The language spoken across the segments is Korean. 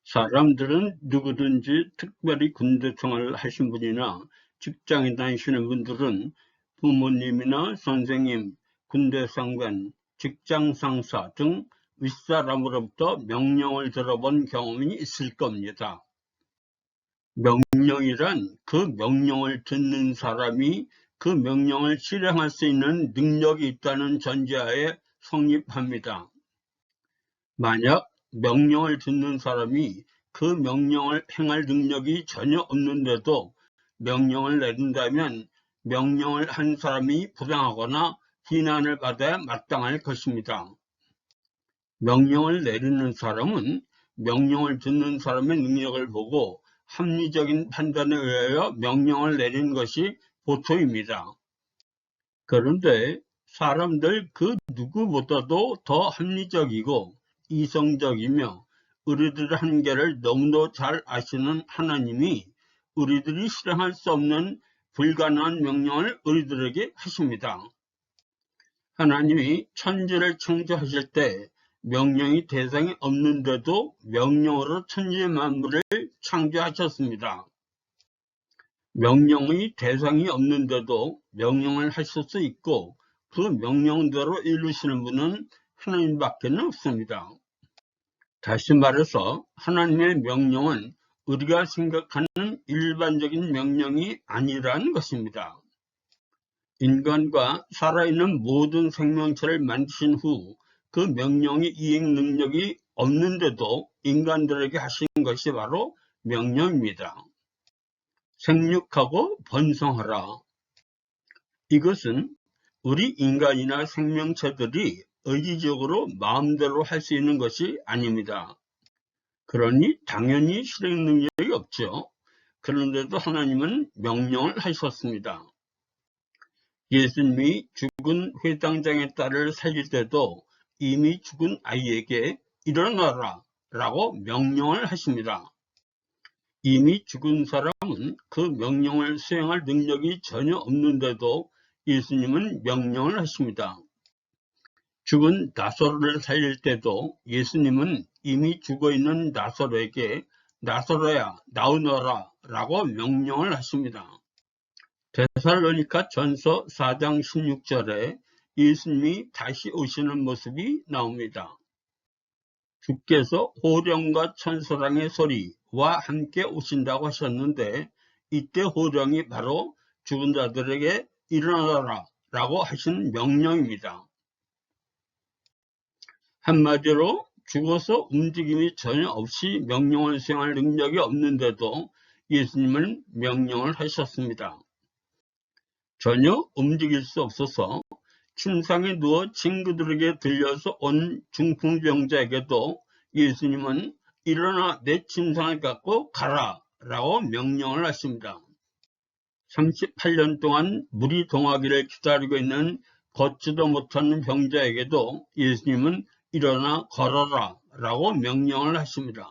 사람들은 누구든지 특별히 군대 생활을 하신 분이나 직장에 다니시는 분들은 부모님이나 선생님, 군대 상관, 직장 상사 등 윗사람으로부터 명령을 들어본 경험이 있을 겁니다. 명령이란 그 명령을 듣는 사람이 그 명령을 실행할 수 있는 능력이 있다는 전제하에 성립합니다. 만약 명령을 듣는 사람이 그 명령을 행할 능력이 전혀 없는데도 명령을 내린다면 명령을 한 사람이 부당하거나 비난을 받아야 마땅할 것입니다. 명령을 내리는 사람은 명령을 듣는 사람의 능력을 보고 합리적인 판단에 의하여 명령을 내리는 것이 보통입니다. 그런데 사람들 그 누구보다도 더 합리적이고 이성적이며 우리들의 한계를 너무도 잘 아시는 하나님이 우리들이 실행할 수 없는 불가능한 명령을 우리들에게 하십니다. 하나님이 천지를 창조하실 때 명령이 대상이 없는데도 명령으로 천지 만물을 창조하셨습니다. 명령의 대상이 없는데도 명령을 하실 수 있고 그 명령대로 이루시는 분은 하나님밖에 없습니다. 다시 말해서 하나님의 명령은 우리가 생각하는 일반적인 명령이 아니라는 것입니다. 인간과 살아있는 모든 생명체를 만드신 후 그 명령의 이행 능력이 없는데도 인간들에게 하신 것이 바로 명령입니다. 생육하고 번성하라. 이것은 우리 인간이나 생명체들이 의지적으로 마음대로 할 수 있는 것이 아닙니다. 그러니 당연히 실행 능력이 없죠. 그런데도 하나님은 명령을 하셨습니다. 예수님이 죽은 회당장의 딸을 살릴 때도 이미 죽은 아이에게 일어나라 라고 명령을 하십니다. 이미 죽은 사람은 그 명령을 수행할 능력이 전혀 없는데도 예수님은 명령을 하십니다. 죽은 나사로를 살릴 때도 예수님은 이미 죽어있는 나사로에게 나사로야 나오너라 라고 명령을 하십니다. 데살로니가 전서 4장 16절에 예수님이 다시 오시는 모습이 나옵니다. 주께서 호령과 천사랑의 소리와 함께 오신다고 하셨는데 이때 호령이 바로 죽은 자들에게 일어나라 라고 하신 명령입니다. 한마디로 죽어서 움직임이 전혀 없이 명령을 수행할 능력이 없는데도 예수님은 명령을 하셨습니다. 전혀 움직일 수 없어서 침상에 누워 친구들에게 들려서 온 중풍병자에게도 예수님은 일어나 내 침상을 갖고 가라 라고 명령을 하십니다. 38년 동안 물이 동하기를 기다리고 있는 걷지도 못하는 병자에게도 예수님은 일어나 걸어라 라고 명령을 하십니다.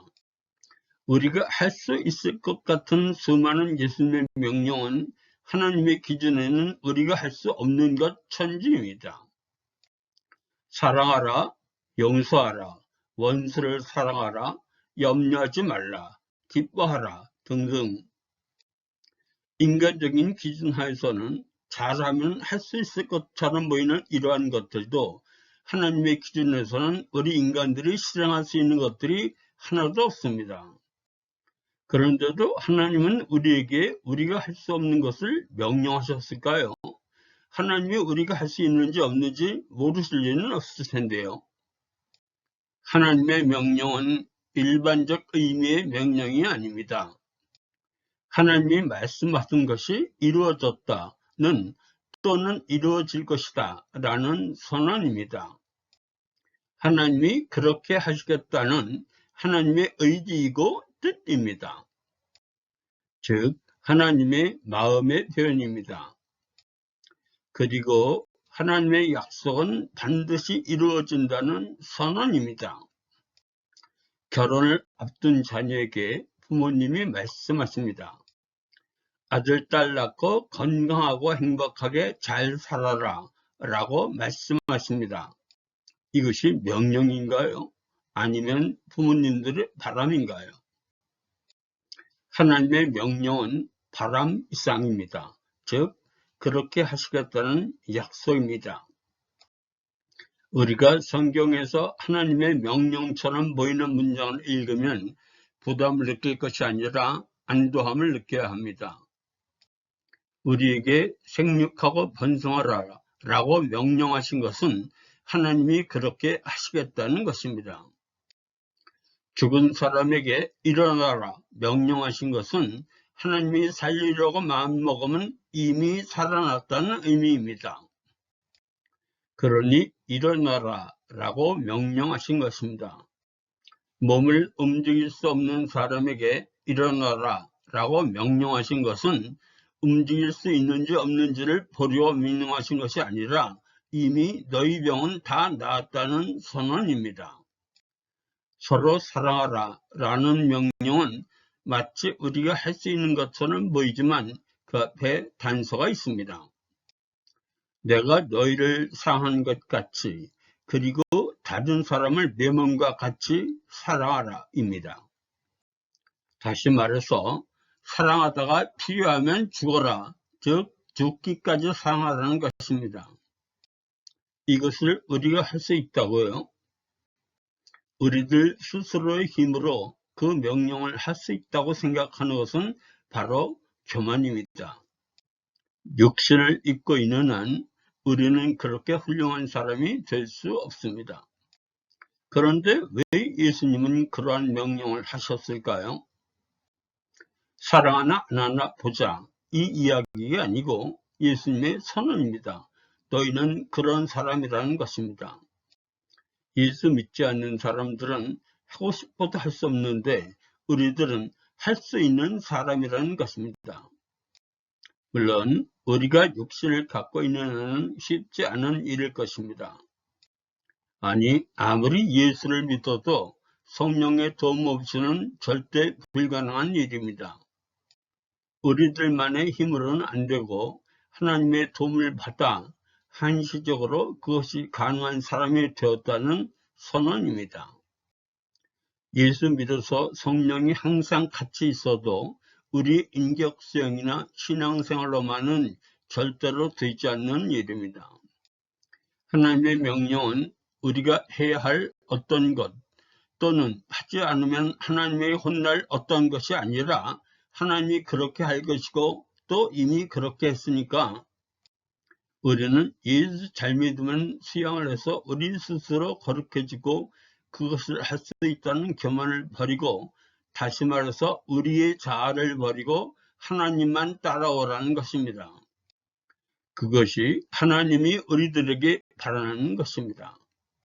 우리가 할 수 있을 것 같은 수많은 예수님의 명령은 하나님의 기준에는 우리가 할 수 없는 것 천지입니다. 사랑하라, 용서하라, 원수를 사랑하라, 염려하지 말라, 기뻐하라 등등. 인간적인 기준 하에서는 잘하면 할 수 있을 것처럼 보이는 이러한 것들도 하나님의 기준에서는 우리 인간들이 실행할 수 있는 것들이 하나도 없습니다. 그런데도 하나님은 우리에게 우리가 할 수 없는 것을 명령하셨을까요? 하나님이 우리가 할 수 있는지 없는지 모르실 리는 없을 텐데요. 하나님의 명령은 일반적 의미의 명령이 아닙니다. 하나님이 말씀하신 것이 이루어졌다는 또는 이루어질 것이다 라는 선언입니다. 하나님이 그렇게 하시겠다는 하나님의 의지이고 뜻입니다. 즉 하나님의 마음의 표현입니다. 그리고 하나님의 약속은 반드시 이루어진다는 선언입니다. 결혼을 앞둔 자녀에게 부모님이 말씀하십니다. 아들, 딸 낳고 건강하고 행복하게 잘 살아라 라고 말씀하십니다. 이것이 명령인가요? 아니면 부모님들의 바람인가요? 하나님의 명령은 바람 이상입니다. 즉 그렇게 하시겠다는 약속입니다. 우리가 성경에서 하나님의 명령처럼 보이는 문장을 읽으면 부담을 느낄 것이 아니라 안도함을 느껴야 합니다. 우리에게 생육하고 번성하라 라고 명령하신 것은 하나님이 그렇게 하시겠다는 것입니다. 죽은 사람에게 일어나라 명령하신 것은 하나님이 살리려고 마음먹으면 이미 살아났다는 의미입니다. 그러니 일어나라 라고 명령하신 것입니다. 몸을 움직일 수 없는 사람에게 일어나라 라고 명령하신 것은 움직일 수 있는지 없는지를 보려고 명령하신 것이 아니라 이미 너희 병은 다 나았다는 선언입니다. 서로 사랑하라 라는 명령은 마치 우리가 할 수 있는 것처럼 보이지만 그 앞에 단서가 있습니다. 내가 너희를 사랑한 것 같이 그리고 다른 사람을 내 몸과 같이 사랑하라 입니다. 다시 말해서 사랑하다가 필요하면 죽어라, 즉 죽기까지 사랑하라는 것입니다. 이것을 우리가 할 수 있다고요? 우리들 스스로의 힘으로 그 명령을 할 수 있다고 생각하는 것은 바로 교만입니다. 육신을 입고 있는 한 우리는 그렇게 훌륭한 사람이 될 수 없습니다. 그런데 왜 예수님은 그러한 명령을 하셨을까요? 사랑하나 안 하나 보자, 이 이야기가 아니고 예수님의 선언입니다. 너희는 그런 사람이라는 것입니다. 예수 믿지 않는 사람들은 하고 싶어도 할 수 없는데 우리들은 할 수 있는 사람이라는 것입니다. 물론 우리가 육신을 갖고 있는 한은 쉽지 않은 일일 것입니다. 아니 아무리 예수를 믿어도 성령의 도움 없이는 절대 불가능한 일입니다. 우리들만의 힘으로는 안 되고 하나님의 도움을 받아 한시적으로 그것이 가능한 사람이 되었다는 선언입니다. 예수 믿어서 성령이 항상 같이 있어도 우리 인격 수행이나 신앙생활로만은 절대로 되지 않는 일입니다. 하나님의 명령은 우리가 해야 할 어떤 것 또는 하지 않으면 하나님의 혼날 어떤 것이 아니라 하나님이 그렇게 할 것이고 또 이미 그렇게 했으니까 우리는 예수 잘 믿으면 수양을 해서 우리 스스로 거룩해지고 그것을 할 수 있다는 교만을 버리고 다시 말해서 우리의 자아를 버리고 하나님만 따라오라는 것입니다. 그것이 하나님이 우리들에게 바라는 것입니다.